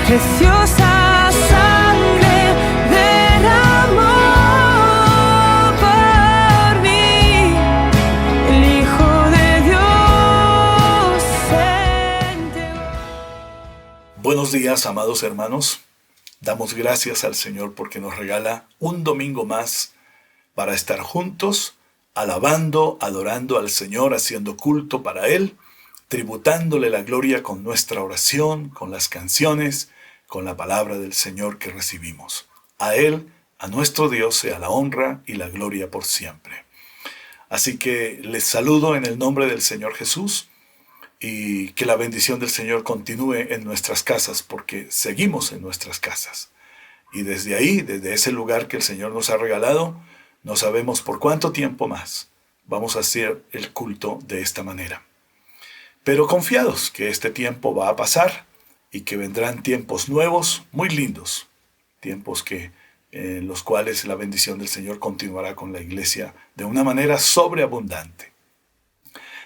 Preciosa sangre derramó por mí, el Hijo de Dios se entregó. Buenos días, amados hermanos. Damos gracias al Señor porque nos regala un domingo más para estar juntos, alabando, adorando al Señor, haciendo culto para Él, tributándole la gloria con nuestra oración, con las canciones, con la palabra del Señor que recibimos. A Él, a nuestro Dios, sea la honra y la gloria por siempre. Así que les saludo en el nombre del Señor Jesús y que la bendición del Señor continúe en nuestras casas, porque seguimos en nuestras casas. Y desde ahí, desde ese lugar que el Señor nos ha regalado, no sabemos por cuánto tiempo más vamos a hacer el culto de esta manera. Pero confiados que este tiempo va a pasar y que vendrán tiempos nuevos, muy lindos, tiempos en los cuales la bendición del Señor continuará con la iglesia de una manera sobreabundante.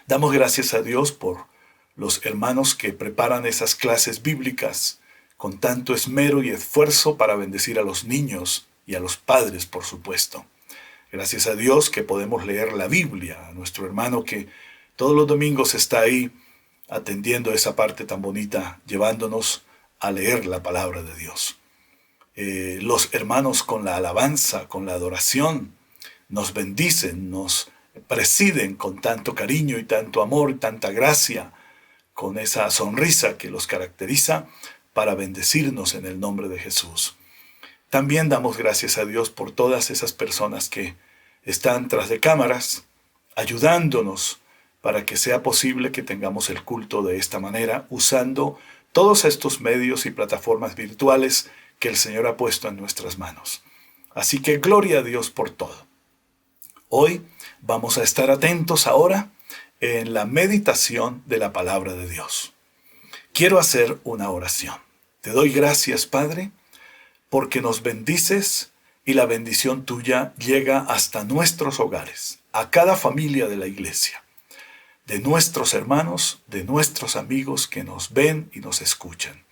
Damos gracias a Dios por los hermanos que preparan esas clases bíblicas con tanto esmero y esfuerzo para bendecir a los niños y a los padres, por supuesto. Gracias a Dios que podemos leer la Biblia, a nuestro hermano que todos los domingos está ahí atendiendo esa parte tan bonita, llevándonos a leer la palabra de Dios. Los hermanos con la alabanza, con la adoración, nos bendicen, nos presiden con tanto cariño y tanto amor, tanta gracia, con esa sonrisa que los caracteriza para bendecirnos en el nombre de Jesús. También damos gracias a Dios por todas esas personas que están tras de cámaras, ayudándonos para que sea posible que tengamos el culto de esta manera, usando todos estos medios y plataformas virtuales que el Señor ha puesto en nuestras manos. Así que gloria a Dios por todo. Hoy vamos a estar atentos ahora en la meditación de la palabra de Dios. Quiero hacer una oración. Te doy gracias, Padre, porque nos bendices y la bendición tuya llega hasta nuestros hogares, a cada familia de la iglesia, de nuestros hermanos, de nuestros amigos que nos ven y nos escuchan.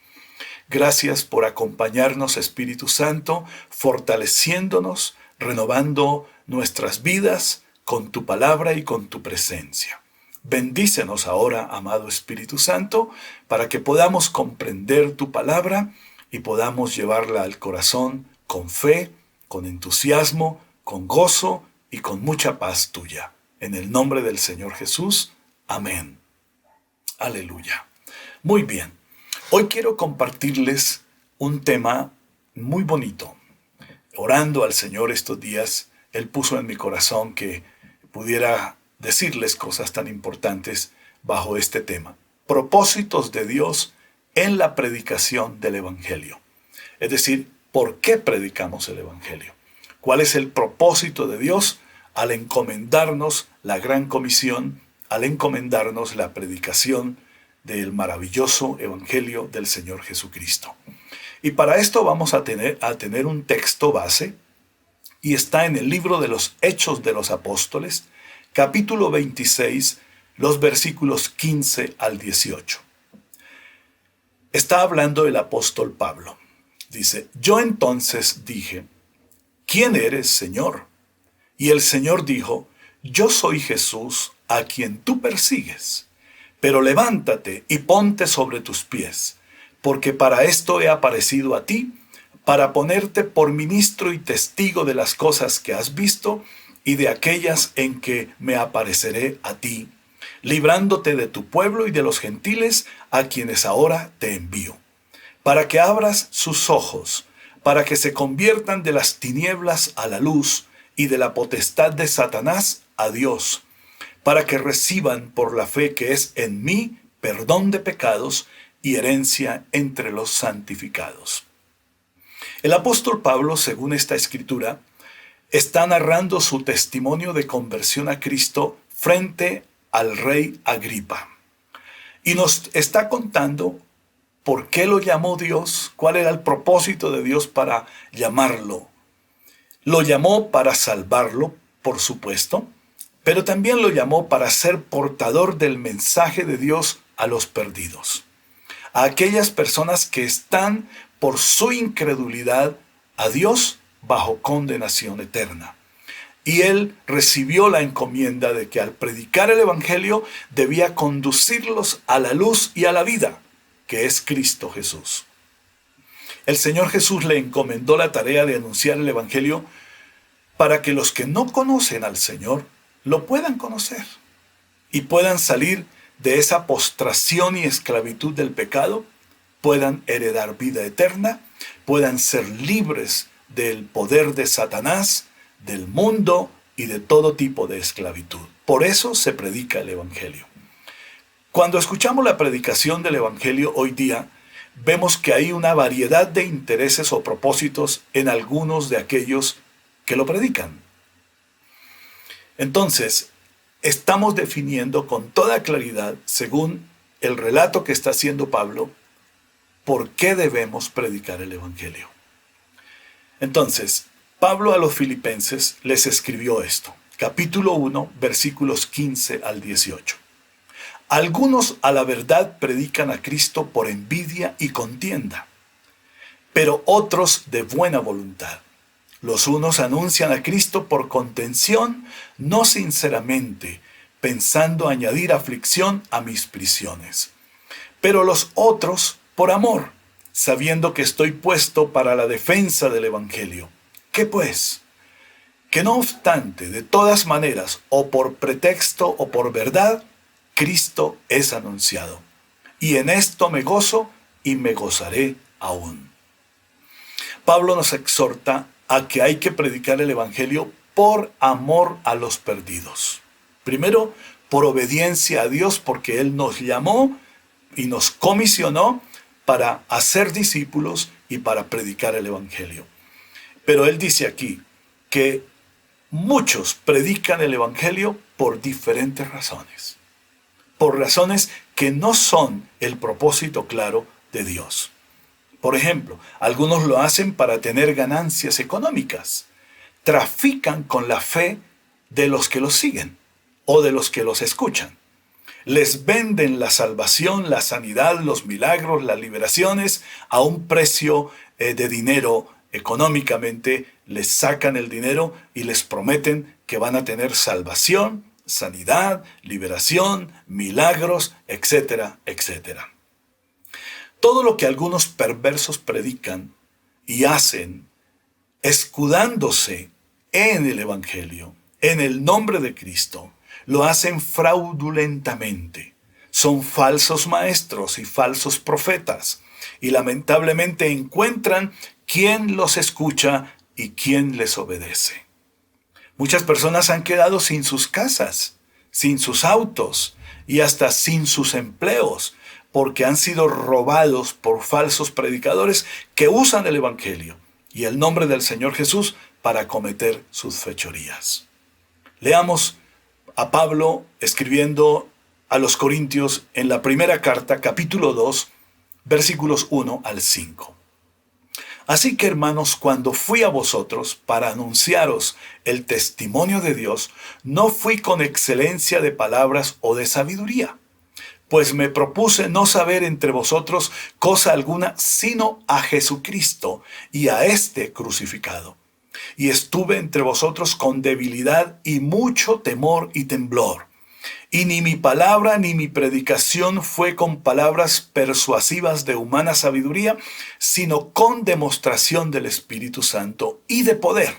Gracias por acompañarnos, Espíritu Santo, fortaleciéndonos, renovando nuestras vidas con tu palabra y con tu presencia. Bendícenos ahora, amado Espíritu Santo, para que podamos comprender tu palabra y podamos llevarla al corazón con fe, con entusiasmo, con gozo y con mucha paz tuya. En el nombre del Señor Jesús. Amén. Aleluya. Muy bien. Hoy quiero compartirles un tema muy bonito. Orando al Señor estos días, Él puso en mi corazón que pudiera decirles cosas tan importantes bajo este tema. Propósitos de Dios en la predicación del Evangelio. Es decir, ¿por qué predicamos el Evangelio? ¿Cuál es el propósito de Dios al encomendarnos la gran comisión, al encomendarnos la predicación del maravilloso Evangelio del Señor Jesucristo? Y para esto vamos a tener un texto base, y está en el libro de los Hechos de los Apóstoles, capítulo 26, los versículos 15 al 18. Está hablando el apóstol Pablo. Dice: yo entonces dije, ¿quién eres, Señor? Y el Señor dijo, yo soy Jesús, a quien tú persigues. Pero levántate y ponte sobre tus pies, porque para esto he aparecido a ti, para ponerte por ministro y testigo de las cosas que has visto y de aquellas en que me apareceré a ti, librándote de tu pueblo y de los gentiles a quienes ahora te envío, para que abras sus ojos, para que se conviertan de las tinieblas a la luz y de la potestad de Satanás a Dios, para que reciban por la fe que es en mí perdón de pecados y herencia entre los santificados. El apóstol Pablo, según esta escritura, está narrando su testimonio de conversión a Cristo frente al rey Agripa. Y nos está contando por qué lo llamó Dios, cuál era el propósito de Dios para llamarlo. Lo llamó para salvarlo, por supuesto, pero también lo llamó para ser portador del mensaje de Dios a los perdidos. a aquellas personas que están por su incredulidad a Dios bajo condenación eterna. Y él recibió la encomienda de que al predicar el Evangelio debía conducirlos a la luz y a la vida, que es Cristo Jesús. El Señor Jesús le encomendó la tarea de anunciar el Evangelio para que los que no conocen al Señor lo puedan conocer y puedan salir de esa postración y esclavitud del pecado, puedan heredar vida eterna, puedan ser libres del poder de Satanás, del mundo y de todo tipo de esclavitud. Por eso se predica el Evangelio. Cuando escuchamos la predicación del Evangelio hoy día, vemos que hay una variedad de intereses o propósitos en algunos de aquellos que lo predican. Entonces, estamos definiendo con toda claridad, según el relato que está haciendo Pablo, por qué debemos predicar el Evangelio. Entonces, Pablo a los filipenses les escribió esto, capítulo 1, versículos 15 al 18. Algunos a la verdad predican a Cristo por envidia y contienda, pero otros de buena voluntad. Los unos anuncian a Cristo por contención, no sinceramente, pensando añadir aflicción a mis prisiones. Pero los otros por amor, sabiendo que estoy puesto para la defensa del Evangelio. ¿Qué pues? Que no obstante, de todas maneras, o por pretexto o por verdad, Cristo es anunciado. Y en esto me gozo y me gozaré aún. Pablo nos exhorta a que hay que predicar el Evangelio por amor a los perdidos. Primero, por obediencia a Dios, porque Él nos llamó y nos comisionó para hacer discípulos y para predicar el Evangelio. Pero él dice aquí que muchos predican el Evangelio por diferentes razones. Por razones que no son el propósito claro de Dios. Por ejemplo, algunos lo hacen para tener ganancias económicas. Trafican con la fe de los que los siguen o de los que los escuchan. Les venden la salvación, la sanidad, los milagros, las liberaciones a un precio de dinero. Económicamente les sacan el dinero y les prometen que van a tener salvación, sanidad, liberación, milagros, etcétera, etcétera. Todo lo que algunos perversos predican y hacen, escudándose en el Evangelio, en el nombre de Cristo, lo hacen fraudulentamente. Son falsos maestros y falsos profetas, y lamentablemente encuentran quién los escucha y quién les obedece. Muchas personas han quedado sin sus casas, sin sus autos y hasta sin sus empleos, porque han sido robados por falsos predicadores que usan el Evangelio y el nombre del Señor Jesús para cometer sus fechorías. Leamos a Pablo escribiendo a los Corintios en la primera carta, capítulo 2, versículos 1 al 5. Así que, hermanos, cuando fui a vosotros para anunciaros el testimonio de Dios, no fui con excelencia de palabras o de sabiduría, pues me propuse no saber entre vosotros cosa alguna sino a Jesucristo y a éste crucificado. Y estuve entre vosotros con debilidad y mucho temor y temblor. Y ni mi palabra ni mi predicación fue con palabras persuasivas de humana sabiduría, sino con demostración del Espíritu Santo y de poder,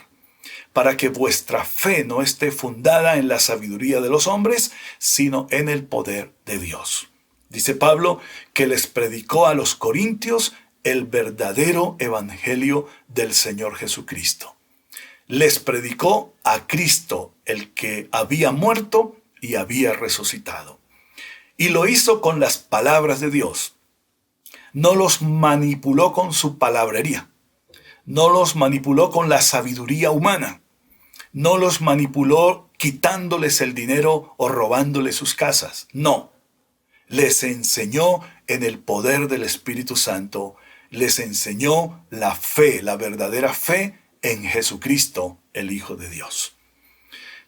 para que vuestra fe no esté fundada en la sabiduría de los hombres, sino en el poder de Dios. Dice Pablo que les predicó a los corintios el verdadero evangelio del Señor Jesucristo. Les predicó a Cristo, el que había muerto y había resucitado. Y lo hizo con las palabras de Dios. No los manipuló con su palabrería. No los manipuló con la sabiduría humana. No los manipuló quitándoles el dinero o robándoles sus casas. No. Les enseñó en el poder del Espíritu Santo. Les enseñó la fe, la verdadera fe en Jesucristo, el Hijo de Dios.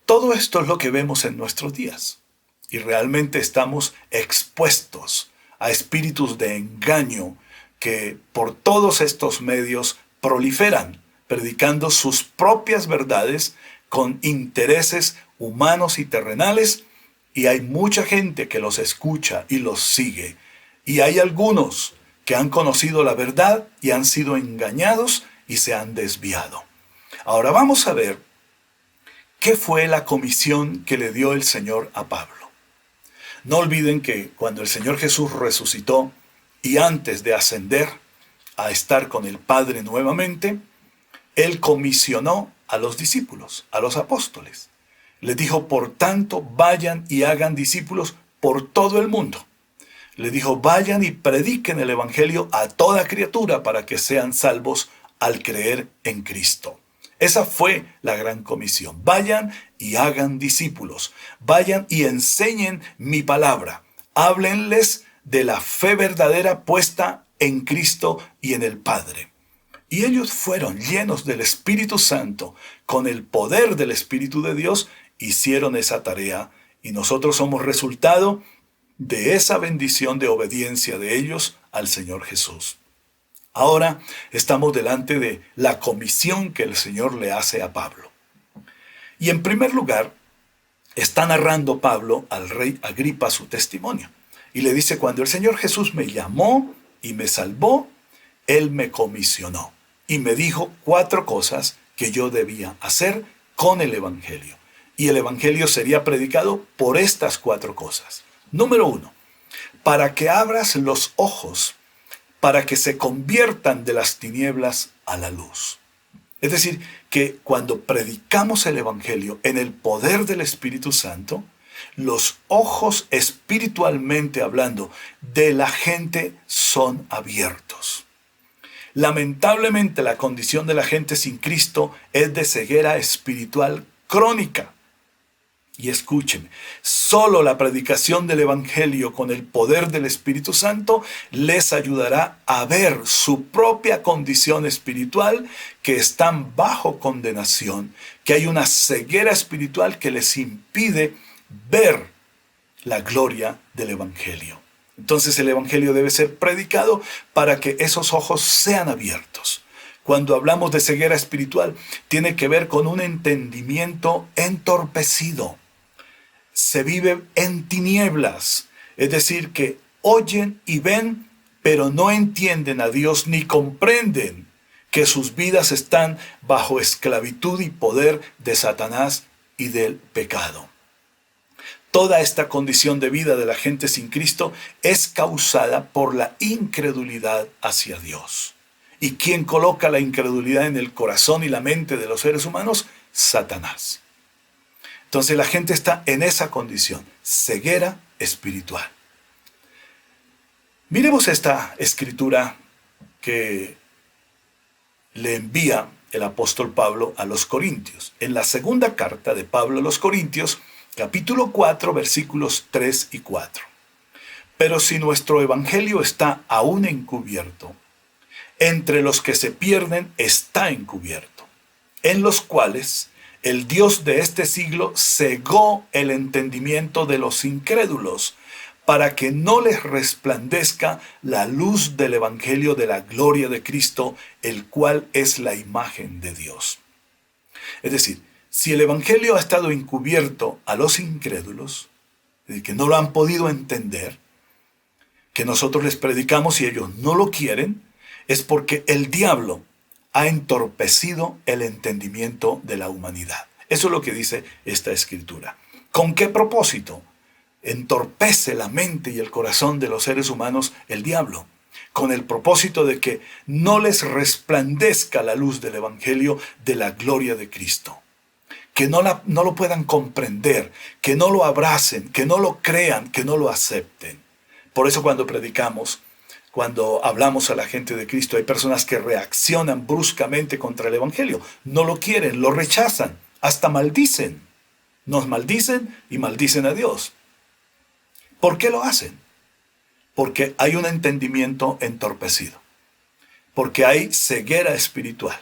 Todo esto es lo que vemos en nuestros días y realmente estamos expuestos a espíritus de engaño que por todos estos medios proliferan, predicando sus propias verdades con intereses humanos y terrenales, y hay mucha gente que los escucha y los sigue. Y hay algunos que han conocido la verdad y han sido engañados y se han desviado. Ahora vamos a ver qué fue la comisión que le dio el Señor a Pablo. No olviden que cuando el Señor Jesús resucitó y antes de ascender a estar con el Padre nuevamente, Él comisionó a los discípulos, a los apóstoles. Les dijo, por tanto, vayan y hagan discípulos por todo el mundo. Les dijo, vayan y prediquen el Evangelio a toda criatura para que sean salvos al creer en Cristo. Esa fue la gran comisión. Vayan y hagan discípulos. Vayan y enseñen mi palabra. Háblenles de la fe verdadera puesta en Cristo y en el Padre. Y ellos fueron llenos del Espíritu Santo, con el poder del Espíritu de Dios, hicieron esa tarea. Y nosotros somos resultado de esa bendición de obediencia de ellos al Señor Jesús. Ahora estamos delante de la comisión que el Señor le hace a Pablo. Y en primer lugar, está narrando Pablo al rey Agripa su testimonio. Y le dice, cuando el Señor Jesús me llamó y me salvó, Él me comisionó. Y me dijo 4 cosas que yo debía hacer con el Evangelio. Y el Evangelio sería predicado por estas 4 cosas. Número 1, para que abras los ojos, para que se conviertan de las tinieblas a la luz. Es decir, que cuando predicamos el Evangelio en el poder del Espíritu Santo, los ojos espiritualmente hablando de la gente son abiertos. Lamentablemente la condición de la gente sin Cristo es de ceguera espiritual crónica. Y escúcheme, solo la predicación del Evangelio con el poder del Espíritu Santo les ayudará a ver su propia condición espiritual, que están bajo condenación, que hay una ceguera espiritual que les impide ver la gloria del Evangelio. Entonces el Evangelio debe ser predicado para que esos ojos sean abiertos. Cuando hablamos de ceguera espiritual, tiene que ver con un entendimiento entorpecido. Se vive en tinieblas, es decir, que oyen y ven, pero no entienden a Dios ni comprenden que sus vidas están bajo esclavitud y poder de Satanás y del pecado. Toda esta condición de vida de la gente sin Cristo es causada por la incredulidad hacia Dios. ¿Y quién coloca la incredulidad en el corazón y la mente de los seres humanos? Satanás. Entonces la gente está en esa condición, ceguera espiritual. Miremos esta escritura que le envía el apóstol Pablo a los Corintios. En la segunda carta de Pablo a los Corintios, capítulo 4, versículos 3 y 4. Pero si nuestro evangelio está aún encubierto, entre los que se pierden está encubierto, en los cuales el Dios de este siglo cegó el entendimiento de los incrédulos, para que no les resplandezca la luz del evangelio de la gloria de Cristo, el cual es la imagen de Dios. Es decir, si el evangelio ha estado encubierto a los incrédulos, que no lo han podido entender, que nosotros les predicamos y ellos no lo quieren, es porque el diablo ha entorpecido el entendimiento de la humanidad. Eso es lo que dice esta escritura. ¿Con qué propósito entorpece la mente y el corazón de los seres humanos el diablo? Con el propósito de que no les resplandezca la luz del evangelio de la gloria de Cristo. Que no lo puedan comprender, que no lo abracen, que no lo crean, que no lo acepten. Por eso cuando predicamos, cuando hablamos a la gente de Cristo, hay personas que reaccionan bruscamente contra el evangelio. No lo quieren, lo rechazan, hasta maldicen. Nos maldicen y maldicen a Dios. ¿Por qué lo hacen? Porque hay un entendimiento entorpecido. Porque hay ceguera espiritual.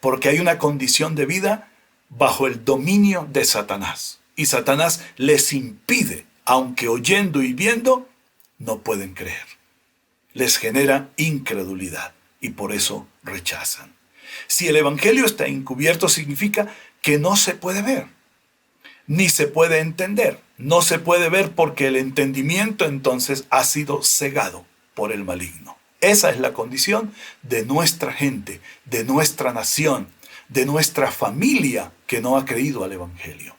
Porque hay una condición de vida bajo el dominio de Satanás. Y Satanás les impide, aunque oyendo y viendo, no pueden creer. les genera incredulidad y por eso rechazan. Si el Evangelio está encubierto, significa que no se puede ver, ni se puede entender. No se puede ver porque el entendimiento entonces ha sido cegado por el maligno. Esa es la condición de nuestra gente, de nuestra nación, de nuestra familia que no ha creído al Evangelio.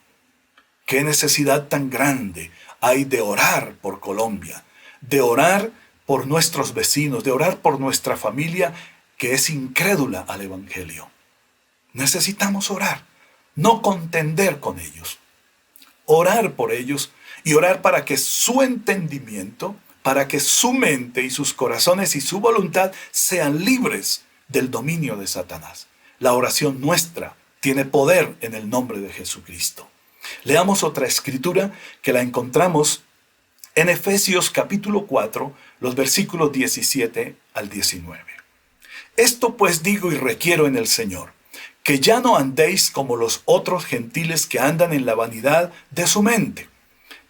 Qué necesidad tan grande hay de orar por Colombia, de orar por nuestros vecinos, de orar por nuestra familia que es incrédula al Evangelio. Necesitamos orar, no contender con ellos. Orar por ellos y orar para que su entendimiento, para que su mente y sus corazones y su voluntad sean libres del dominio de Satanás. La oración nuestra tiene poder en el nombre de Jesucristo. Leamos otra escritura que la encontramos en Efesios capítulo 4, los versículos 17 al 19. Esto pues digo y requiero en el Señor, que ya no andéis como los otros gentiles que andan en la vanidad de su mente,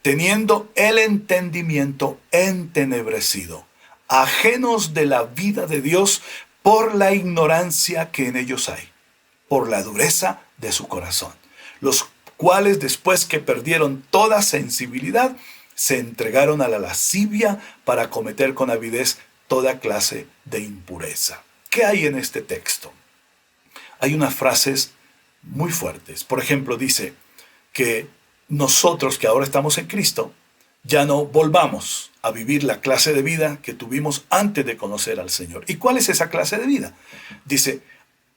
teniendo el entendimiento entenebrecido, ajenos de la vida de Dios por la ignorancia que en ellos hay, por la dureza de su corazón, los cuales después que perdieron toda sensibilidad, se entregaron a la lascivia para cometer con avidez toda clase de impureza. ¿Qué hay en este texto? Hay unas frases muy fuertes. Por ejemplo, dice que nosotros que ahora estamos en Cristo, ya no volvamos a vivir la clase de vida que tuvimos antes de conocer al Señor. ¿Y cuál es esa clase de vida? Dice,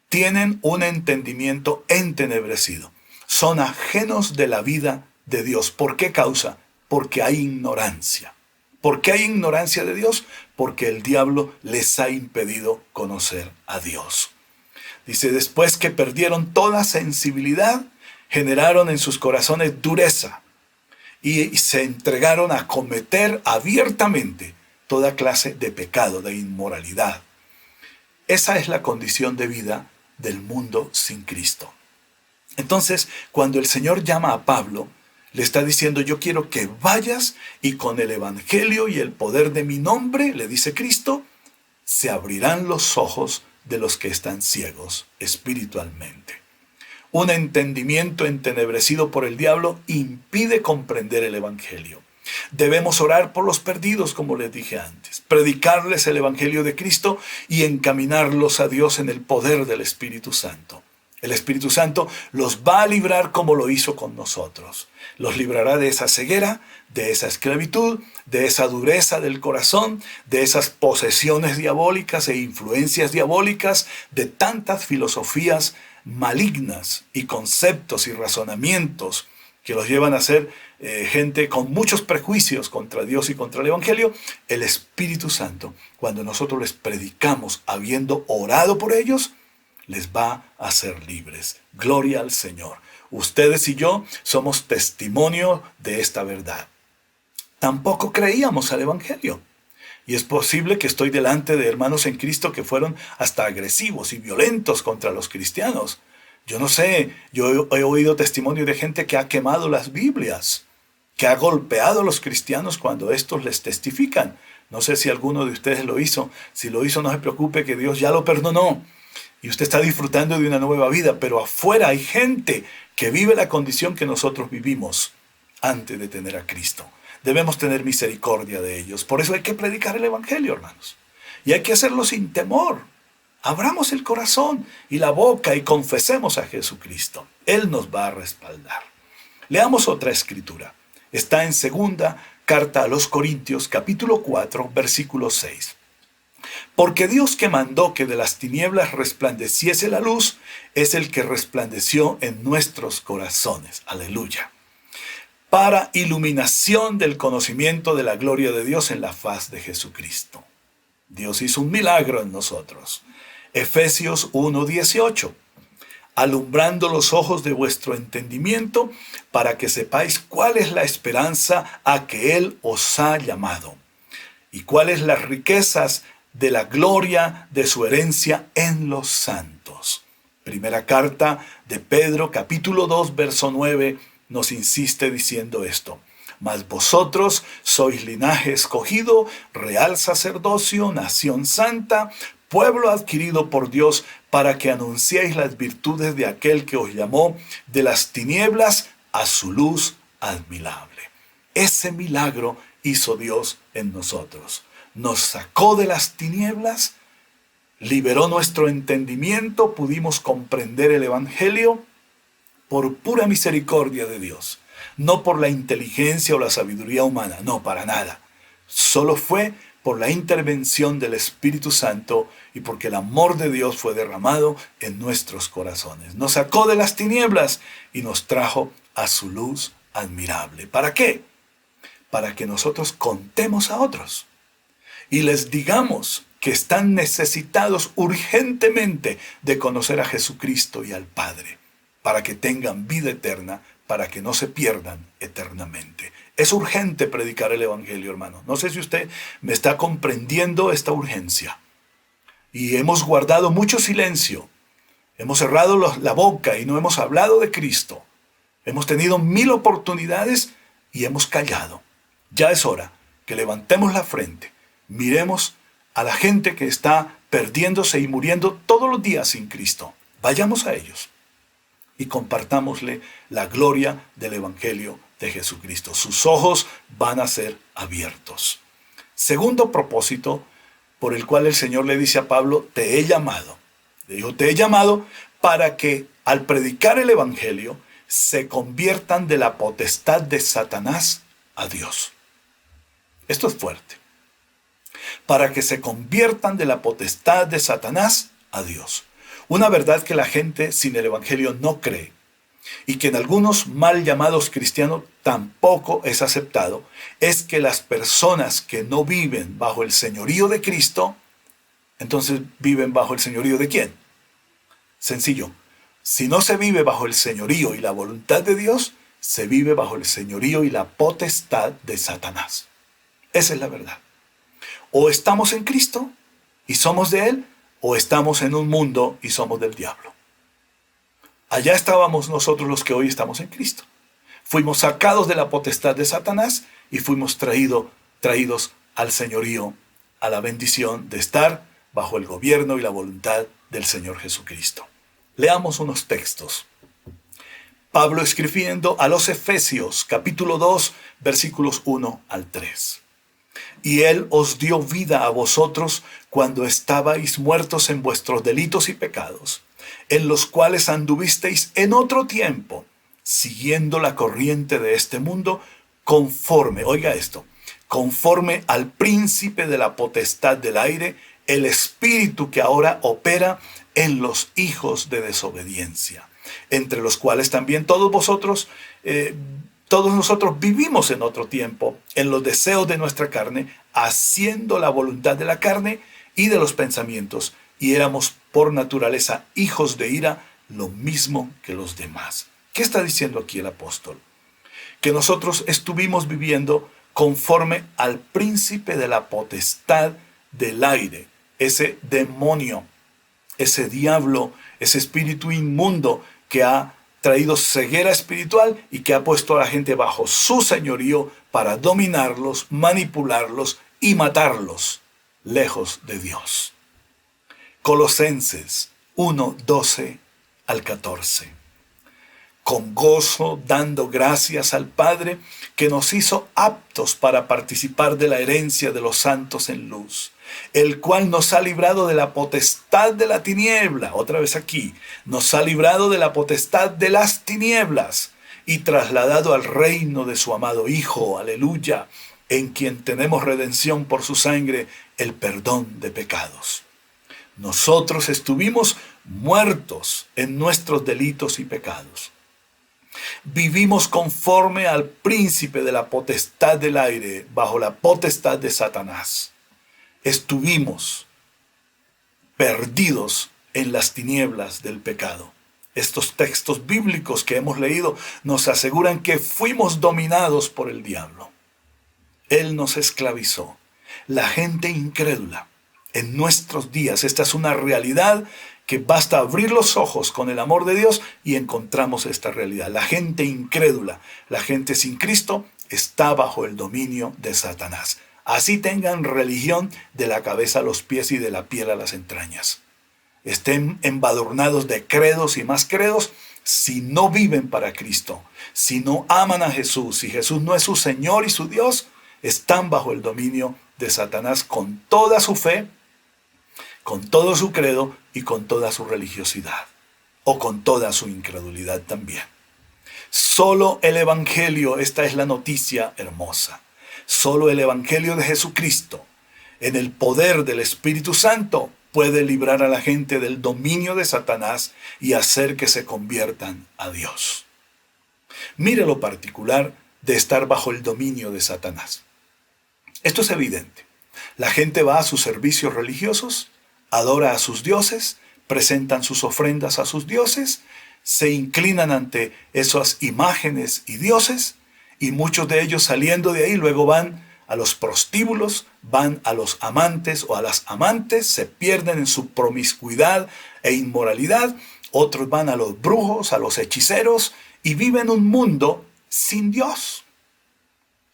tienen un entendimiento entenebrecido. Son ajenos de la vida de Dios. ¿Por qué causa? Porque hay ignorancia. ¿Por qué hay ignorancia de Dios? Porque el diablo les ha impedido conocer a Dios. Dice, después que perdieron toda sensibilidad, generaron en sus corazones dureza y se entregaron a cometer abiertamente toda clase de pecado, de inmoralidad. Esa es la condición de vida del mundo sin Cristo. Entonces, cuando el Señor llama a Pablo, le está diciendo, yo quiero que vayas y con el Evangelio y el poder de mi nombre, le dice Cristo, se abrirán los ojos de los que están ciegos espiritualmente. Un entendimiento entenebrecido por el diablo impide comprender el Evangelio. Debemos orar por los perdidos, como les dije antes, predicarles el Evangelio de Cristo y encaminarlos a Dios en el poder del Espíritu Santo. El Espíritu Santo los va a librar como lo hizo con nosotros. Los librará de esa ceguera, de esa esclavitud, de esa dureza del corazón, de esas posesiones diabólicas e influencias diabólicas, de tantas filosofías malignas y conceptos y razonamientos que los llevan a ser gente con muchos prejuicios contra Dios y contra el Evangelio. El Espíritu Santo, cuando nosotros les predicamos habiendo orado por ellos, les va a hacer libres. Gloria al Señor. Ustedes y yo somos testimonio de esta verdad. Tampoco creíamos al Evangelio. Y es posible que estoy delante de hermanos en Cristo que fueron hasta agresivos y violentos contra los cristianos. Yo no sé, yo he oído testimonio de gente que ha quemado las Biblias, que ha golpeado a los cristianos cuando estos les testifican. No sé si alguno de ustedes lo hizo. Si lo hizo, no se preocupe, que Dios ya lo perdonó. Y usted está disfrutando de una nueva vida, pero afuera hay gente que vive la condición que nosotros vivimos antes de tener a Cristo. Debemos tener misericordia de ellos. Por eso hay que predicar el Evangelio, hermanos. Y hay que hacerlo sin temor. Abramos el corazón y la boca y confesemos a Jesucristo. Él nos va a respaldar. Leamos otra escritura. Está en segunda carta a los Corintios, capítulo 4, versículo 6. Porque Dios que mandó que de las tinieblas resplandeciese la luz, es el que resplandeció en nuestros corazones. Aleluya. Para iluminación del conocimiento de la gloria de Dios en la faz de Jesucristo. Dios hizo un milagro en nosotros. Efesios 1:18. Alumbrando los ojos de vuestro entendimiento, para que sepáis cuál es la esperanza a que Él os ha llamado, y cuáles las riquezas de la gloria de su herencia en los santos. Primera carta de Pedro, capítulo 2, verso 9, nos insiste diciendo esto. Mas vosotros sois linaje escogido, real sacerdocio, nación santa, pueblo adquirido por Dios, para que anunciéis las virtudes de aquel que os llamó de las tinieblas a su luz admirable. Ese milagro hizo Dios en nosotros. Nos sacó de las tinieblas, liberó nuestro entendimiento, pudimos comprender el Evangelio por pura misericordia de Dios. No por la inteligencia o la sabiduría humana, no, para nada. Solo fue por la intervención del Espíritu Santo y porque el amor de Dios fue derramado en nuestros corazones. Nos sacó de las tinieblas y nos trajo a su luz admirable. ¿Para qué? Para que nosotros contemos a otros y les digamos que están necesitados urgentemente de conocer a Jesucristo y al Padre, para que tengan vida eterna, para que no se pierdan eternamente. Es urgente predicar el Evangelio, hermano. No sé si usted me está comprendiendo esta urgencia. Y hemos guardado mucho silencio. Hemos cerrado la boca y no hemos hablado de Cristo. Hemos tenido 1000 oportunidades y hemos callado. Ya es hora que levantemos la frente, miremos a la gente que está perdiéndose y muriendo todos los días sin Cristo. Vayamos a ellos y compartámosle la gloria del Evangelio de Jesucristo. Sus ojos van a ser abiertos. Segundo propósito por el cual el Señor le dice a Pablo, te he llamado. Le dijo, te he llamado para que al predicar el Evangelio se conviertan de la potestad de Satanás a Dios. Esto es fuerte. Para que se conviertan de la potestad de Satanás a Dios. Una verdad que la gente sin el Evangelio no cree y que en algunos mal llamados cristianos tampoco es aceptado, es que las personas que no viven bajo el señorío de Cristo, entonces viven bajo el señorío ¿de quién? Sencillo. Si no se vive bajo el señorío y la voluntad de Dios, se vive bajo el señorío y la potestad de Satanás. Esa es la verdad. O estamos en Cristo y somos de Él, o estamos en un mundo y somos del diablo. Allá estábamos nosotros los que hoy estamos en Cristo. Fuimos sacados de la potestad de Satanás y fuimos traídos al señorío, a la bendición de estar bajo el gobierno y la voluntad del Señor Jesucristo. Leamos unos textos. Pablo escribiendo a los Efesios, capítulo 2, versículos 1 al 3. Y Él os dio vida a vosotros cuando estabais muertos en vuestros delitos y pecados, en los cuales anduvisteis en otro tiempo, siguiendo la corriente de este mundo, conforme, oiga esto, conforme al príncipe de la potestad del aire, el espíritu que ahora opera en los hijos de desobediencia, entre los cuales también todos nosotros vivimos en otro tiempo, en los deseos de nuestra carne, haciendo la voluntad de la carne y de los pensamientos, y éramos por naturaleza hijos de ira, lo mismo que los demás. ¿Qué está diciendo aquí el apóstol? Que nosotros estuvimos viviendo conforme al príncipe de la potestad del aire, ese demonio, ese diablo, ese espíritu inmundo que ha traído ceguera espiritual y que ha puesto a la gente bajo su señorío para dominarlos, manipularlos y matarlos lejos de Dios. Colosenses 1, 12 al 14. Con gozo, dando gracias al Padre que nos hizo aptos para participar de la herencia de los santos en luz, el cual nos ha librado de la potestad de la tiniebla, otra vez aquí, nos ha librado de la potestad de las tinieblas y trasladado al reino de su amado Hijo, aleluya, en quien tenemos redención por su sangre, el perdón de pecados. Nosotros estuvimos muertos en nuestros delitos y pecados. Vivimos conforme al príncipe de la potestad del aire, bajo la potestad de Satanás. Estuvimos perdidos en las tinieblas del pecado. Estos textos bíblicos que hemos leído nos aseguran que fuimos dominados por el diablo. Él nos esclavizó. La gente incrédula en nuestros días, esta es una realidad que basta abrir los ojos con el amor de Dios y encontramos esta realidad. La gente incrédula, la gente sin Cristo, está bajo el dominio de Satanás. Así tengan religión de la cabeza a los pies y de la piel a las entrañas. Estén embadurnados de credos y más credos, si no viven para Cristo, si no aman a Jesús, si Jesús no es su Señor y su Dios, están bajo el dominio de Satanás con toda su fe, con todo su credo y con toda su religiosidad, o con toda su incredulidad también. Solo el Evangelio, esta es la noticia hermosa, solo el Evangelio de Jesucristo, en el poder del Espíritu Santo, puede librar a la gente del dominio de Satanás y hacer que se conviertan a Dios. Mire lo particular de estar bajo el dominio de Satanás. Esto es evidente. La gente va a sus servicios religiosos, adora a sus dioses, presentan sus ofrendas a sus dioses, se inclinan ante esas imágenes y dioses, y muchos de ellos saliendo de ahí luego van a los prostíbulos, van a los amantes o a las amantes, se pierden en su promiscuidad e inmoralidad, otros van a los brujos, a los hechiceros, y viven un mundo sin Dios.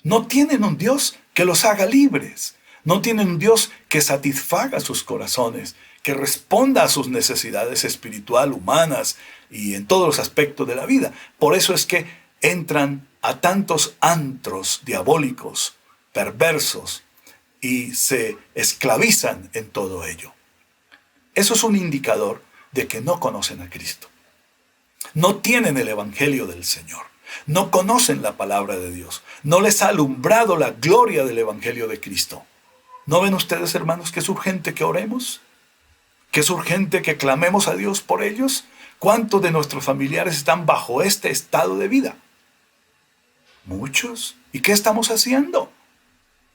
No tienen un Dios que los haga libres, no tienen un Dios que satisfaga sus corazones, que responda a sus necesidades espirituales, humanas y en todos los aspectos de la vida. Por eso es que entran a tantos antros diabólicos, perversos, y se esclavizan en todo ello. Eso es un indicador de que no conocen a Cristo. No tienen el Evangelio del Señor. No conocen la palabra de Dios. No les ha alumbrado la gloria del Evangelio de Cristo. ¿No ven ustedes, hermanos, que es urgente que oremos? ¿Que es urgente que clamemos a Dios por ellos? ¿Cuántos de nuestros familiares están bajo este estado de vida? Muchos. ¿Y qué estamos haciendo?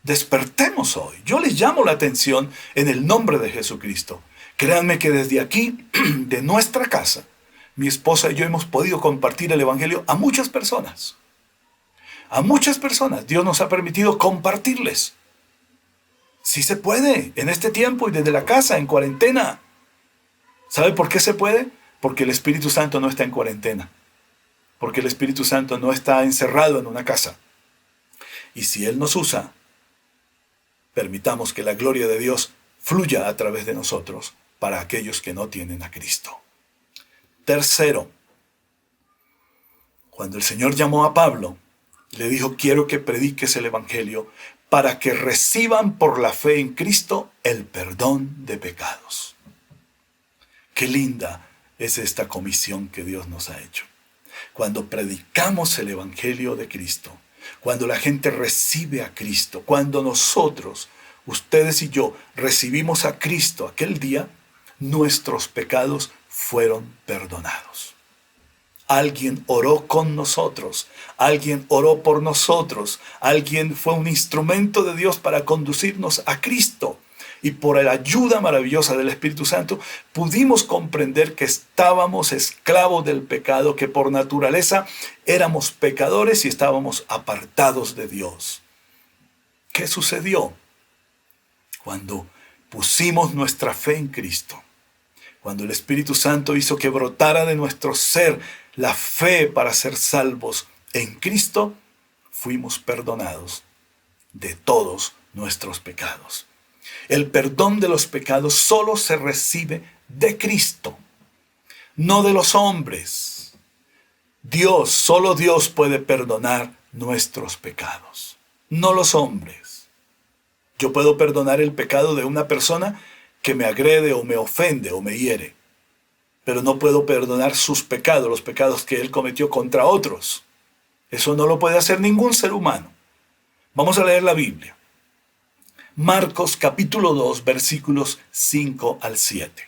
Despertemos hoy. Yo les llamo la atención en el nombre de Jesucristo. Créanme que desde aquí, de nuestra casa, mi esposa y yo hemos podido compartir el Evangelio a muchas personas. A muchas personas. Dios nos ha permitido compartirles. Sí se puede, en este tiempo y desde la casa, en cuarentena. ¿Sabe por qué se puede? Porque el Espíritu Santo no está en cuarentena. Porque el Espíritu Santo no está encerrado en una casa. Y si Él nos usa, permitamos que la gloria de Dios fluya a través de nosotros para aquellos que no tienen a Cristo. Tercero, cuando el Señor llamó a Pablo, le dijo: quiero que prediques el Evangelio para que reciban por la fe en Cristo el perdón de pecados. Qué linda es esta comisión que Dios nos ha hecho. Cuando predicamos el Evangelio de Cristo, cuando la gente recibe a Cristo, cuando nosotros, ustedes y yo, recibimos a Cristo aquel día, nuestros pecados fueron perdonados. Alguien oró con nosotros, alguien oró por nosotros, alguien fue un instrumento de Dios para conducirnos a Cristo. Y por la ayuda maravillosa del Espíritu Santo pudimos comprender que estábamos esclavos del pecado, que por naturaleza éramos pecadores y estábamos apartados de Dios. ¿Qué sucedió? Cuando pusimos nuestra fe en Cristo, cuando el Espíritu Santo hizo que brotara de nuestro ser la fe para ser salvos en Cristo, fuimos perdonados de todos nuestros pecados. El perdón de los pecados solo se recibe de Cristo, no de los hombres. Solo Dios puede perdonar nuestros pecados, no los hombres. Yo puedo perdonar el pecado de una persona que me agrede o me ofende o me hiere, pero no puedo perdonar sus pecados, los pecados que él cometió contra otros. Eso no lo puede hacer ningún ser humano. Vamos a leer la Biblia. Marcos capítulo 2, versículos 5 al 7.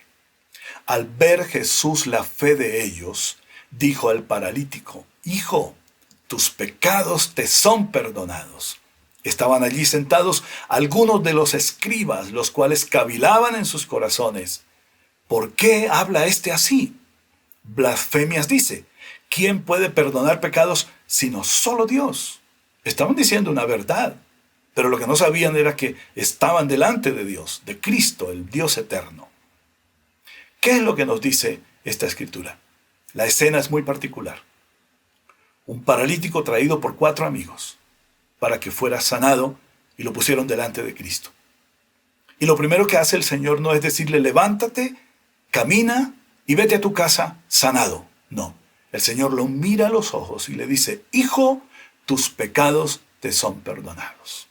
Al ver Jesús la fe de ellos, dijo al paralítico: Hijo, tus pecados te son perdonados. Estaban allí sentados algunos de los escribas, los cuales cavilaban en sus corazones: ¿por qué habla este así? Blasfemias dice. ¿Quién puede perdonar pecados sino solo Dios? Estaban diciendo una verdad, pero lo que no sabían era que estaban delante de Dios, de Cristo, el Dios eterno. ¿Qué es lo que nos dice esta escritura? La escena es muy particular. Un paralítico traído por 4 amigos. para que fuera sanado y lo pusieron delante de Cristo. Y lo primero que hace el Señor no es decirle, levántate, camina y vete a tu casa sanado. No, el Señor lo mira a los ojos y le dice, hijo, tus pecados te son perdonados.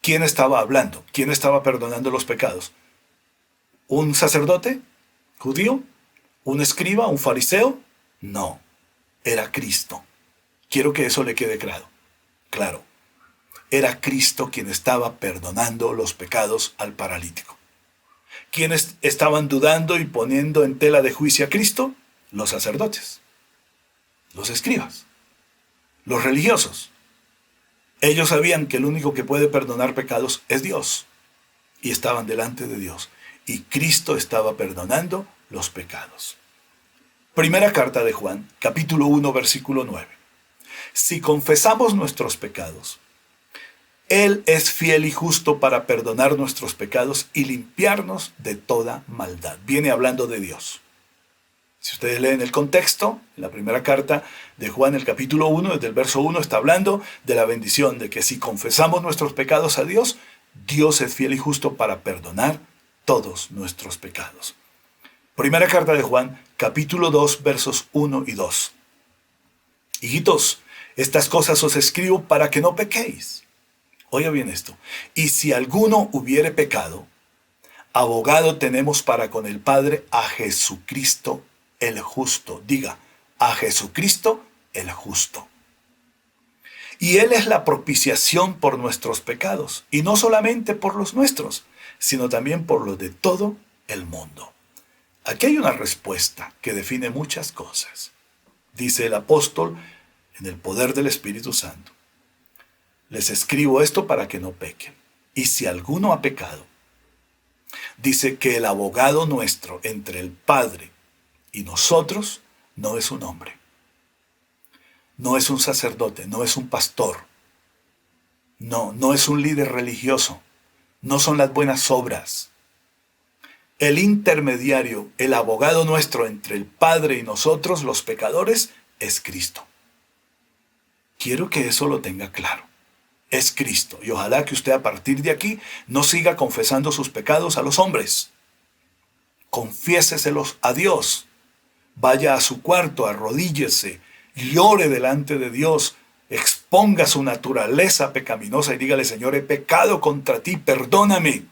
¿Quién estaba hablando? ¿Quién estaba perdonando los pecados? ¿Un sacerdote judío? ¿Un escriba? ¿Un fariseo? No, era Cristo. Quiero que eso le quede claro. Claro, era Cristo quien estaba perdonando los pecados al paralítico. ¿Quiénes estaban dudando y poniendo en tela de juicio a Cristo? Los sacerdotes, los escribas, los religiosos. Ellos sabían que el único que puede perdonar pecados es Dios. Y estaban delante de Dios. Y Cristo estaba perdonando los pecados. Primera carta de Juan, capítulo 1, versículo 9. Si confesamos nuestros pecados, Él es fiel y justo para perdonar nuestros pecados y limpiarnos de toda maldad. Viene hablando de Dios. Si ustedes leen el contexto, en la primera carta de Juan, el capítulo 1, desde el verso 1, está hablando de la bendición, de que si confesamos nuestros pecados a Dios, Dios es fiel y justo para perdonar todos nuestros pecados. Primera carta de Juan, capítulo 2, versos 1 y 2. Hijitos, estas cosas os escribo para que no pequéis. Oiga bien esto. Y si alguno hubiere pecado, abogado tenemos para con el Padre a Jesucristo el justo. Diga, a Jesucristo el justo. Y Él es la propiciación por nuestros pecados, y no solamente por los nuestros, sino también por los de todo el mundo. Aquí hay una respuesta que define muchas cosas. Dice el apóstol en el poder del Espíritu Santo. Les escribo esto para que no pequen. Y si alguno ha pecado, dice que el abogado nuestro entre el Padre y nosotros no es un hombre, no es un sacerdote, no es un pastor, no es un líder religioso, no son las buenas obras. El intermediario, el abogado nuestro entre el Padre y nosotros, los pecadores, es Cristo. Quiero que eso lo tenga claro. Es Cristo. Y ojalá que usted a partir de aquí no siga confesando sus pecados a los hombres. Confiéseselos a Dios. Vaya a su cuarto, arrodíllese, llore delante de Dios, exponga su naturaleza pecaminosa y dígale, Señor, he pecado contra ti, perdóname.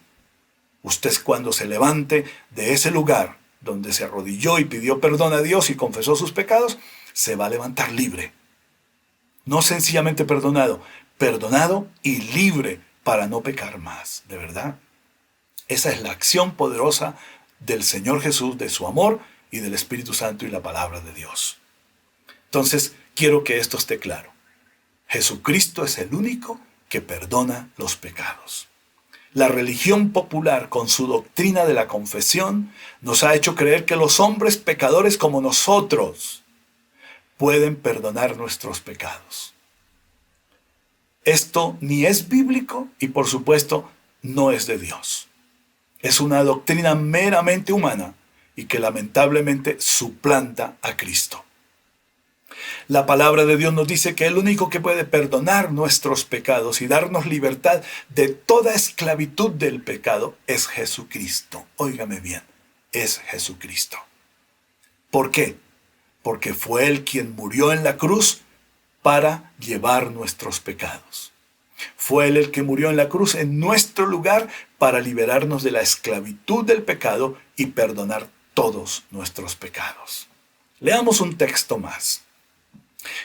Usted cuando se levante de ese lugar donde se arrodilló y pidió perdón a Dios y confesó sus pecados, se va a levantar libre. No sencillamente perdonado y libre para no pecar más, de verdad. Esa es la acción poderosa del Señor Jesús, de su amor y del Espíritu Santo y la palabra de Dios. Entonces, quiero que esto esté claro. Jesucristo es el único que perdona los pecados. La religión popular, con su doctrina de la confesión, nos ha hecho creer que los hombres pecadores como nosotros pueden perdonar nuestros pecados. Esto ni es bíblico y, por supuesto, no es de Dios. Es una doctrina meramente humana y que lamentablemente suplanta a Cristo. La palabra de Dios nos dice que el único que puede perdonar nuestros pecados y darnos libertad de toda esclavitud del pecado es Jesucristo. Óigame bien, es Jesucristo. ¿Por qué? Porque fue Él quien murió en la cruz para llevar nuestros pecados. Fue Él el que murió en la cruz en nuestro lugar para liberarnos de la esclavitud del pecado y perdonar todos nuestros pecados. Leamos un texto más.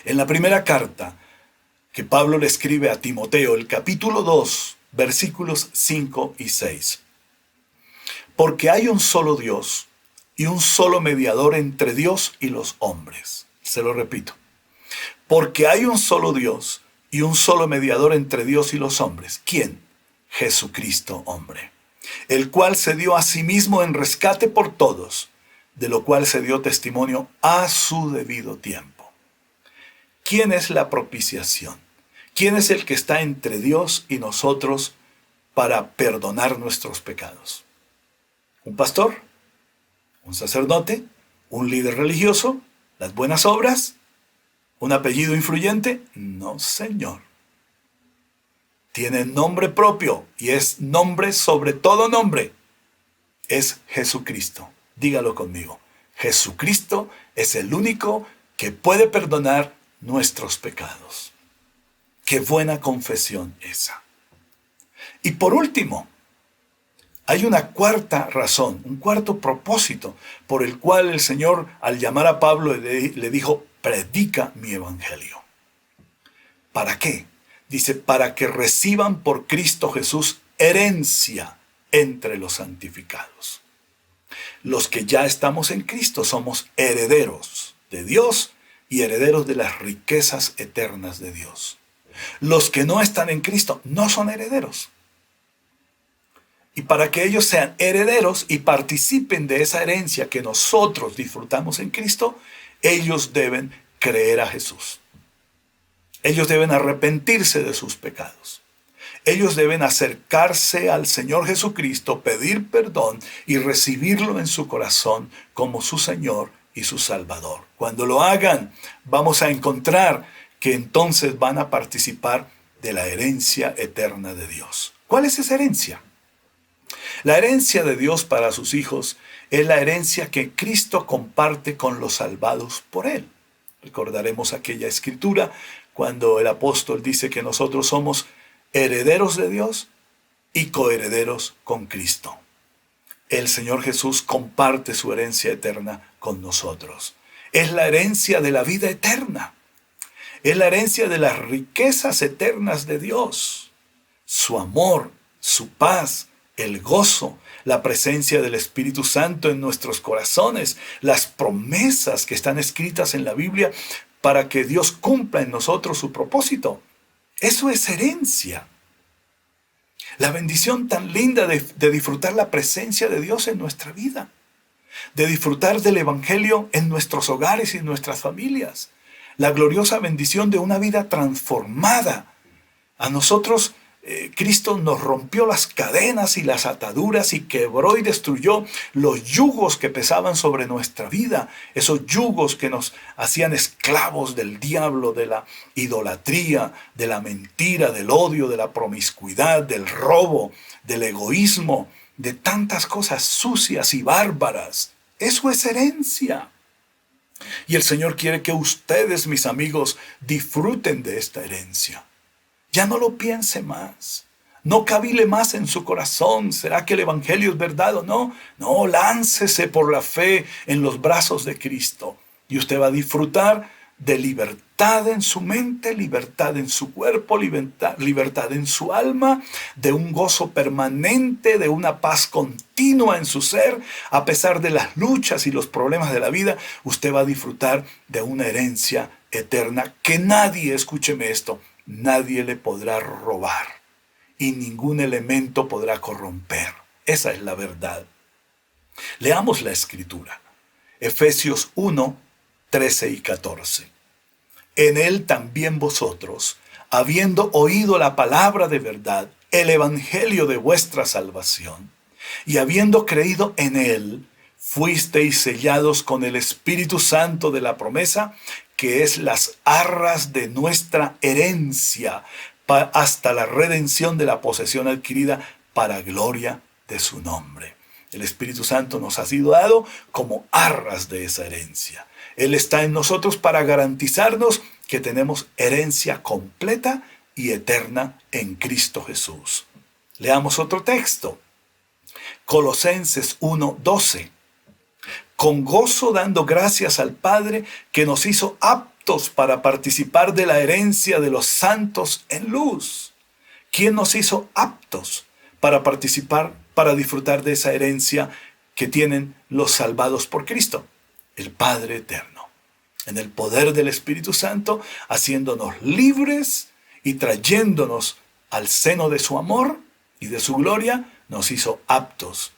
En la primera carta que Pablo le escribe a Timoteo, el capítulo 2, versículos 5 y 6. Porque hay un solo Dios y un solo mediador entre Dios y los hombres. Se lo repito. Porque hay un solo Dios y un solo mediador entre Dios y los hombres. ¿Quién? Jesucristo, hombre. El cual se dio a sí mismo en rescate por todos, de lo cual se dio testimonio a su debido tiempo. ¿Quién es la propiciación? ¿Quién es el que está entre Dios y nosotros para perdonar nuestros pecados? ¿Un pastor? ¿Un sacerdote? ¿Un líder religioso? ¿Las buenas obras? ¿Un apellido influyente? No, Señor. tiene nombre propio y es nombre sobre todo nombre. Es Jesucristo. Dígalo conmigo. Jesucristo es el único que puede perdonar nuestros pecados. Qué buena confesión esa. Y por último, hay una cuarta razón, un cuarto propósito por el cual el Señor, al llamar a Pablo, le dijo, predica mi evangelio. ¿Para qué? Dice, para que reciban por Cristo Jesús herencia entre los santificados. Los que ya estamos en Cristo somos herederos de Dios y herederos de las riquezas eternas de Dios. Los que no están en Cristo no son herederos. Y para que ellos sean herederos y participen de esa herencia que nosotros disfrutamos en Cristo, ellos deben creer a Jesús. Ellos deben arrepentirse de sus pecados. Ellos deben acercarse al Señor Jesucristo, pedir perdón y recibirlo en su corazón como su Señor y su Salvador. Cuando lo hagan, vamos a encontrar que entonces van a participar de la herencia eterna de Dios. ¿Cuál es esa herencia? La herencia de Dios para sus hijos es la herencia que Cristo comparte con los salvados por Él. Recordaremos aquella escritura cuando el apóstol dice que nosotros somos herederos de Dios y coherederos con Cristo. El Señor Jesús comparte su herencia eterna con nosotros. Es la herencia de la vida eterna. Es la herencia de las riquezas eternas de Dios. Su amor, su paz, el gozo, la presencia del Espíritu Santo en nuestros corazones, las promesas que están escritas en la Biblia para que Dios cumpla en nosotros su propósito. Eso es herencia. La bendición tan linda de disfrutar la presencia de Dios en nuestra vida, de disfrutar del Evangelio en nuestros hogares y en nuestras familias, la gloriosa bendición de una vida transformada. A nosotros Cristo nos rompió las cadenas y las ataduras y quebró y destruyó los yugos que pesaban sobre nuestra vida, esos yugos que nos hacían esclavos del diablo, de la idolatría, de la mentira, del odio, de la promiscuidad, del robo, del egoísmo, de tantas cosas sucias y bárbaras. Eso es herencia. Y el Señor quiere que ustedes, mis amigos, disfruten de esta herencia. Ya no lo piense más. No cavile más en su corazón. ¿Será que el Evangelio es verdad o no? No, láncese por la fe en los brazos de Cristo. Y usted va a disfrutar de libertad en su mente, libertad en su cuerpo, libertad en su alma, de un gozo permanente, de una paz continua en su ser. A pesar de las luchas y los problemas de la vida, usted va a disfrutar de una herencia eterna que nadie, escúcheme esto, nadie le podrá robar y ningún elemento podrá corromper. Esa es la verdad. Leamos la Escritura. Efesios 1, 13 y 14. En él también vosotros, habiendo oído la palabra de verdad, el evangelio de vuestra salvación, y habiendo creído en él, fuisteis sellados con el Espíritu Santo de la promesa, que es las arras de nuestra herencia, hasta la redención de la posesión adquirida para gloria de su nombre. El Espíritu Santo nos ha sido dado como arras de esa herencia. Él está en nosotros para garantizarnos que tenemos herencia completa y eterna en Cristo Jesús. Leamos otro texto. Colosenses 1:12. Con gozo dando gracias al Padre que nos hizo aptos para participar de la herencia de los santos en luz. ¿Quién nos hizo aptos para participar, para disfrutar de esa herencia que tienen los salvados por Cristo? El Padre eterno. En el poder del Espíritu Santo, haciéndonos libres y trayéndonos al seno de su amor y de su gloria, nos hizo aptos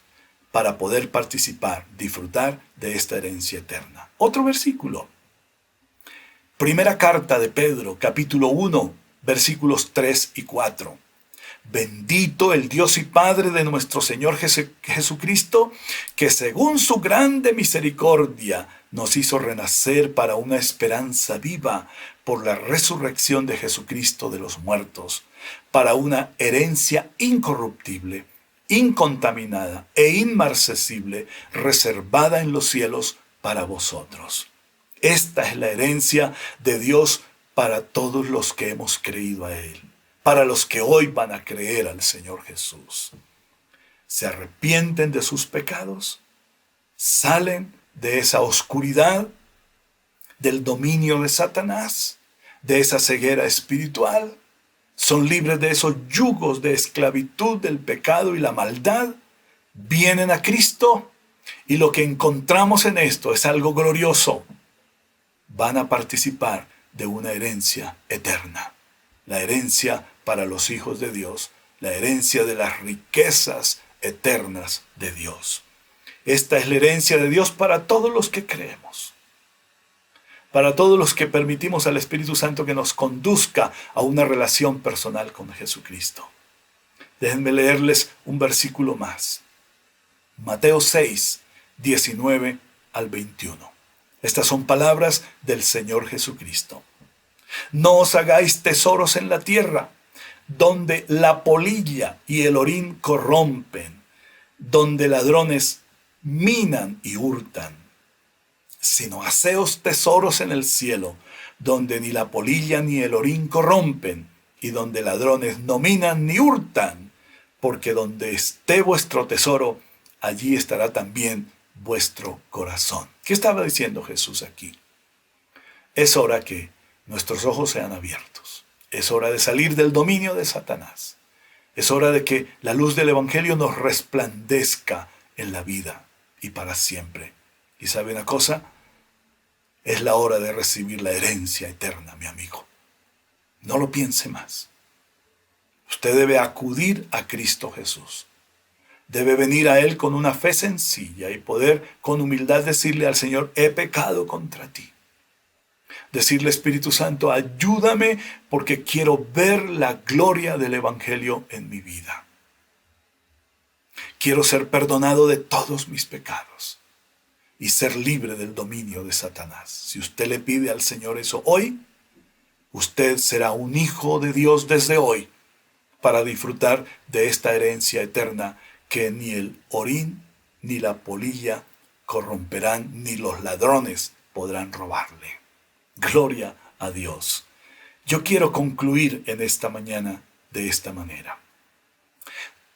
para poder participar, disfrutar de esta herencia eterna. Otro versículo. Primera carta de Pedro, capítulo 1, versículos 3 y 4. Bendito el Dios y Padre de nuestro Señor Jesucristo, que según su grande misericordia nos hizo renacer para una esperanza viva por la resurrección de Jesucristo de los muertos, para una herencia incorruptible, incontaminada e inmarcesible, reservada en los cielos para vosotros. Esta es la herencia de Dios para todos los que hemos creído a Él, para los que hoy van a creer al Señor Jesús. Se arrepienten de sus pecados, salen de esa oscuridad, del dominio de Satanás, de esa ceguera espiritual, son libres de esos yugos de esclavitud del pecado y la maldad, vienen a Cristo y lo que encontramos en esto es algo glorioso. Van a participar de una herencia eterna, la herencia para los hijos de Dios, la herencia de las riquezas eternas de Dios. Esta es la herencia de Dios para todos los que creemos, para todos los que permitimos al Espíritu Santo que nos conduzca a una relación personal con Jesucristo. Déjenme leerles un versículo más. Mateo 6, 19 al 21. Estas son palabras del Señor Jesucristo. No os hagáis tesoros en la tierra, donde la polilla y el orín corrompen, donde ladrones minan y hurtan, sino haceos tesoros en el cielo, donde ni la polilla ni el orín corrompen, y donde ladrones no minan ni hurtan, porque donde esté vuestro tesoro, allí estará también vuestro corazón. ¿Qué estaba diciendo Jesús aquí? Es hora que nuestros ojos sean abiertos. Es hora de salir del dominio de Satanás. Es hora de que la luz del Evangelio nos resplandezca en la vida y para siempre. ¿Y sabe una cosa? Es la hora de recibir la herencia eterna, mi amigo. No lo piense más. Usted debe acudir a Cristo Jesús. Debe venir a Él con una fe sencilla y poder con humildad decirle al Señor, he pecado contra ti. Decirle, Espíritu Santo, ayúdame porque quiero ver la gloria del Evangelio en mi vida. Quiero ser perdonado de todos mis pecados y ser libre del dominio de Satanás. Si usted le pide al Señor eso hoy, usted será un hijo de Dios desde hoy para disfrutar de esta herencia eterna que ni el orín ni la polilla corromperán, ni los ladrones podrán robarle. Gloria a Dios. Yo quiero concluir en esta mañana de esta manera.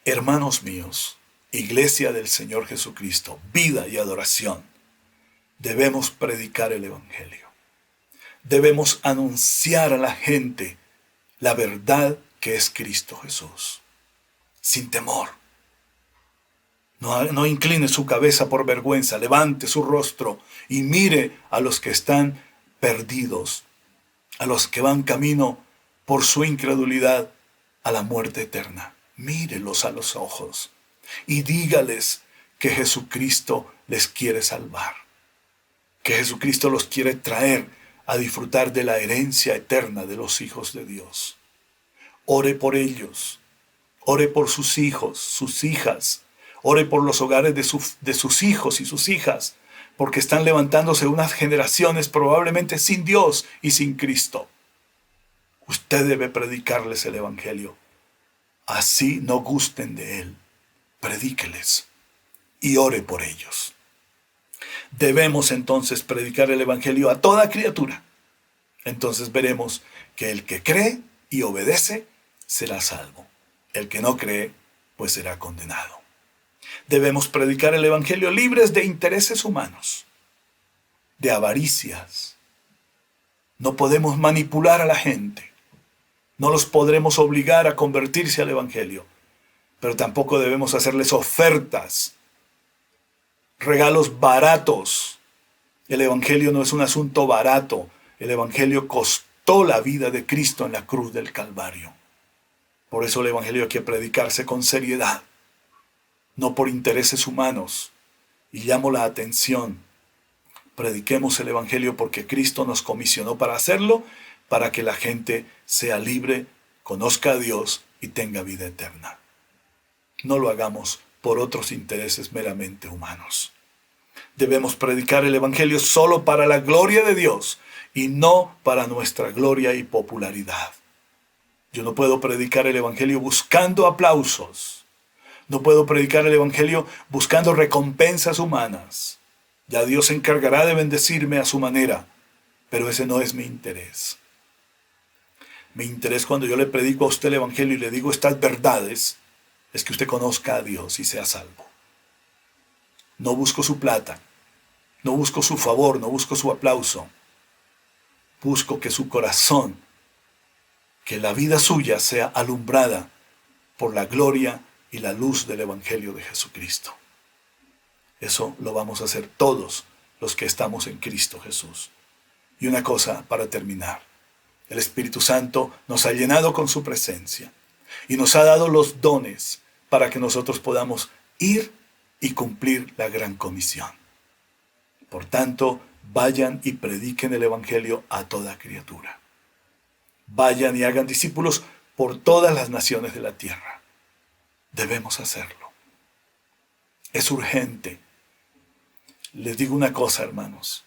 Hermanos míos, Iglesia del Señor Jesucristo, vida y adoración, debemos predicar el Evangelio. Debemos anunciar a la gente la verdad que es Cristo Jesús, sin temor. No incline su cabeza por vergüenza, levante su rostro y mire a los que están perdidos, a los que van camino por su incredulidad a la muerte eterna. Mírelos a los ojos y dígales que Jesucristo les quiere salvar, que Jesucristo los quiere traer a disfrutar de la herencia eterna de los hijos de Dios. Ore por ellos, ore por sus hijos, sus hijas, ore por los hogares de sus hijos y sus hijas, porque están levantándose unas generaciones probablemente sin Dios y sin Cristo. Usted debe predicarles el Evangelio. Así no gusten de Él. Predíqueles y ore por ellos. Debemos entonces predicar el Evangelio a toda criatura. Entonces veremos que el que cree y obedece será salvo. El que no cree, pues será condenado. Debemos predicar el Evangelio libres de intereses humanos, de avaricias. No podemos manipular a la gente. No los podremos obligar a convertirse al Evangelio. Pero tampoco debemos hacerles ofertas, regalos baratos. El Evangelio no es un asunto barato. El Evangelio costó la vida de Cristo en la cruz del Calvario. Por eso el Evangelio hay que predicarse con seriedad, no por intereses humanos. Y llamo la atención. Prediquemos el Evangelio porque Cristo nos comisionó para hacerlo, para que la gente sea libre, conozca a Dios y tenga vida eterna. No lo hagamos por otros intereses meramente humanos. Debemos predicar el Evangelio solo para la gloria de Dios y no para nuestra gloria y popularidad. Yo no puedo predicar el Evangelio buscando aplausos. No puedo predicar el Evangelio buscando recompensas humanas. Ya Dios se encargará de bendecirme a su manera, pero ese no es mi interés. Mi interés cuando yo le predico a usted el Evangelio y le digo estas verdades, es que usted conozca a Dios y sea salvo. No busco su plata, no busco su favor, no busco su aplauso. Busco que su corazón, que la vida suya sea alumbrada por la gloria y la luz del Evangelio de Jesucristo. Eso lo vamos a hacer todos los que estamos en Cristo Jesús. Y una cosa para terminar. El Espíritu Santo nos ha llenado con su presencia y nos ha dado los dones para que nosotros podamos ir y cumplir la gran comisión. Por tanto, vayan y prediquen el Evangelio a toda criatura. Vayan y hagan discípulos por todas las naciones de la tierra. Debemos hacerlo. Es urgente. Les digo una cosa, hermanos.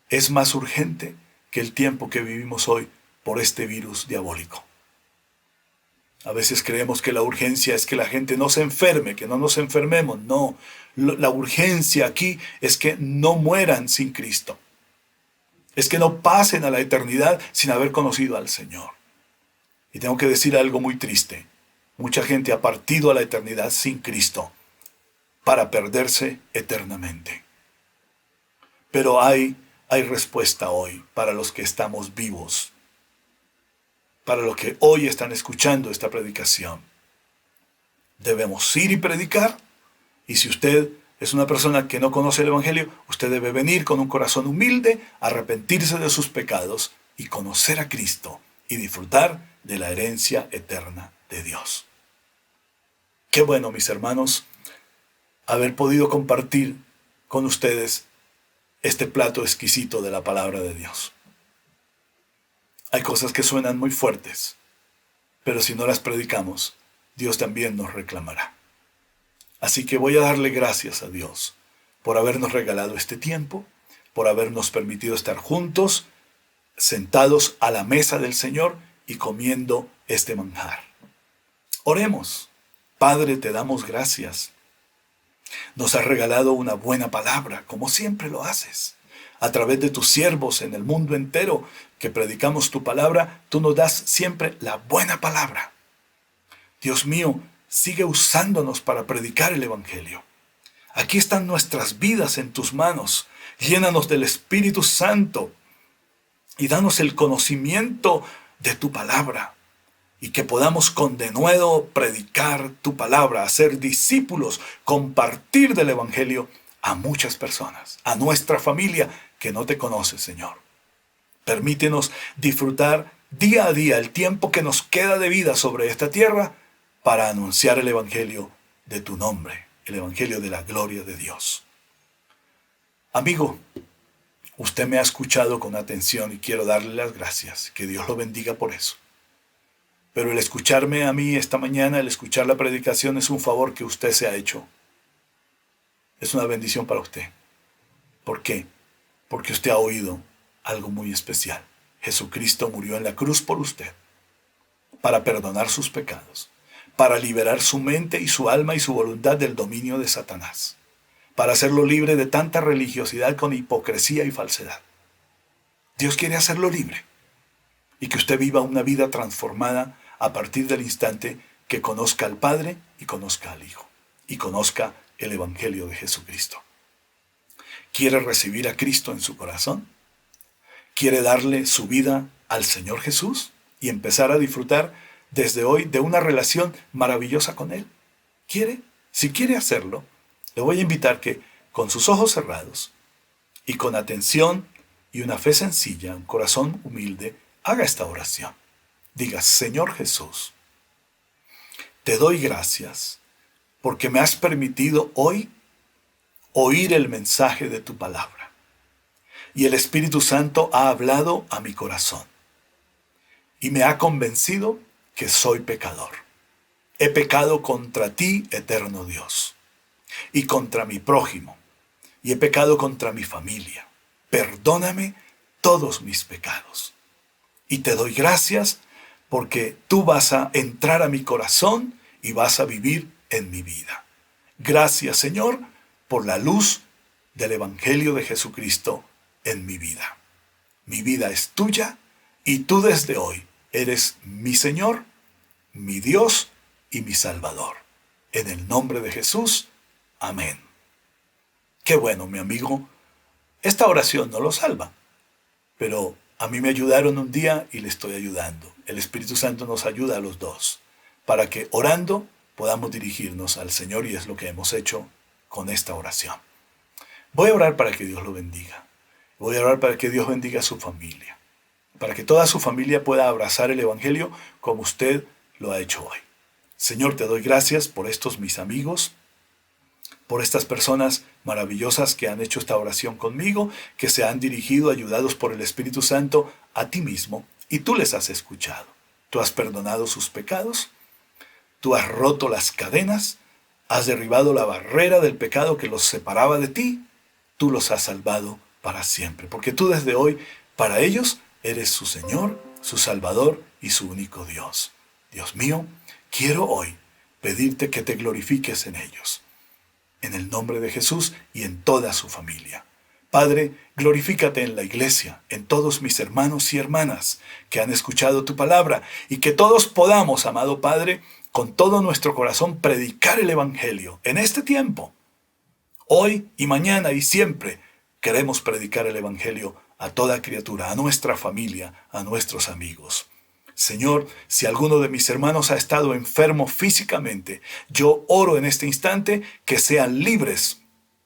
Es más urgente que el tiempo que vivimos hoy por este virus diabólico. A veces creemos que la urgencia es que la gente no se enferme, que no nos enfermemos. No, la urgencia aquí es que no mueran sin Cristo. Es que no pasen a la eternidad sin haber conocido al Señor. Y tengo que decir algo muy triste. Mucha gente ha partido a la eternidad sin Cristo para perderse eternamente. Pero hay respuesta hoy para los que estamos vivos, para los que hoy están escuchando esta predicación. Debemos ir y predicar, y si usted es una persona que no conoce el Evangelio, usted debe venir con un corazón humilde, arrepentirse de sus pecados y conocer a Cristo y disfrutar de la herencia eterna de Dios. Qué bueno, mis hermanos, haber podido compartir con ustedes este plato exquisito de la palabra de Dios. Hay cosas que suenan muy fuertes, pero si no las predicamos, Dios también nos reclamará. Así que voy a darle gracias a Dios por habernos regalado este tiempo, por habernos permitido estar juntos, sentados a la mesa del Señor y comiendo este manjar. Oremos. Padre, te damos gracias. Nos has regalado una buena palabra, como siempre lo haces. A través de tus siervos en el mundo entero que predicamos tu palabra, tú nos das siempre la buena palabra. Dios mío, sigue usándonos para predicar el Evangelio. Aquí están nuestras vidas en tus manos. Llénanos del Espíritu Santo y danos el conocimiento de tu palabra. Y que podamos con denuedo predicar tu palabra, hacer discípulos, compartir del Evangelio a muchas personas, a nuestra familia que no te conoce, Señor. Permítenos disfrutar día a día el tiempo que nos queda de vida sobre esta tierra para anunciar el Evangelio de tu nombre, el Evangelio de la gloria de Dios. Amigo, usted me ha escuchado con atención y quiero darle las gracias. Que Dios lo bendiga por eso. Pero el escucharme a mí esta mañana, el escuchar la predicación es un favor que usted se ha hecho. Es una bendición para usted. ¿Por qué? Porque usted ha oído algo muy especial. Jesucristo murió en la cruz por usted, para perdonar sus pecados, para liberar su mente y su alma y su voluntad del dominio de Satanás, para hacerlo libre de tanta religiosidad con hipocresía y falsedad. Dios quiere hacerlo libre y que usted viva una vida transformada a partir del instante que conozca al Padre y conozca al Hijo y conozca el Evangelio de Jesucristo. ¿Quiere recibir a Cristo en su corazón? ¿Quiere darle su vida al Señor Jesús y empezar a disfrutar desde hoy de una relación maravillosa con Él? ¿Quiere? Si quiere hacerlo, le voy a invitar que con sus ojos cerrados y con atención y una fe sencilla, un corazón humilde, haga esta oración. Diga: Señor Jesús, te doy gracias porque me has permitido hoy oír el mensaje de tu palabra. Y el Espíritu Santo ha hablado a mi corazón y me ha convencido que soy pecador. He pecado contra ti, eterno Dios, y contra mi prójimo, y he pecado contra mi familia. Perdóname todos mis pecados. Y te doy gracias porque tú vas a entrar a mi corazón y vas a vivir en mi vida. Gracias, Señor, por la luz del Evangelio de Jesucristo en mi vida. Mi vida es tuya y tú desde hoy eres mi Señor, mi Dios y mi Salvador. En el nombre de Jesús, amén. Qué bueno, mi amigo. Esta oración no lo salva, pero a mí me ayudaron un día y le estoy ayudando. El Espíritu Santo nos ayuda a los dos para que orando podamos dirigirnos al Señor, y es lo que hemos hecho con esta oración. Voy a orar para que Dios lo bendiga. Voy a orar para que Dios bendiga a su familia, para que toda su familia pueda abrazar el Evangelio como usted lo ha hecho hoy. Señor, te doy gracias por estos mis amigos, por estas personas maravillosas que han hecho esta oración conmigo, que se han dirigido, ayudados por el Espíritu Santo, a ti mismo, y tú les has escuchado. Tú has perdonado sus pecados, tú has roto las cadenas, has derribado la barrera del pecado que los separaba de ti, tú los has salvado para siempre, porque tú desde hoy, para ellos, eres su Señor, su Salvador y su único Dios. Dios mío, quiero hoy pedirte que te glorifiques en ellos, en el nombre de Jesús y en toda su familia. Padre, glorifícate en la iglesia, en todos mis hermanos y hermanas que han escuchado tu palabra, y que todos podamos, amado Padre, con todo nuestro corazón predicar el Evangelio en este tiempo. Hoy y mañana y siempre queremos predicar el Evangelio a toda criatura, a nuestra familia, a nuestros amigos. Señor, si alguno de mis hermanos ha estado enfermo físicamente, yo oro en este instante que sean libres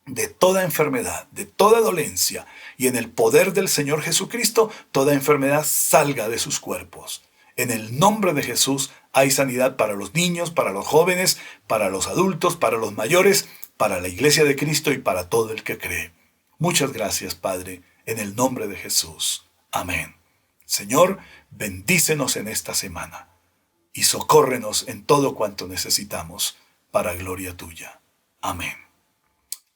de toda enfermedad, de toda dolencia, y en el poder del Señor Jesucristo, toda enfermedad salga de sus cuerpos. En el nombre de Jesús hay sanidad para los niños, para los jóvenes, para los adultos, para los mayores, para la iglesia de Cristo y para todo el que cree. Muchas gracias, Padre, en el nombre de Jesús. Amén. Señor, bendícenos en esta semana y socórrenos en todo cuanto necesitamos para gloria tuya. Amén.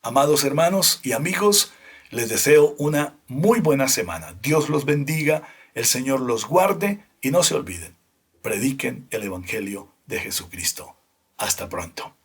Amados hermanos y amigos, les deseo una muy buena semana. Dios los bendiga, el Señor los guarde, y no se olviden, prediquen el Evangelio de Jesucristo. Hasta pronto.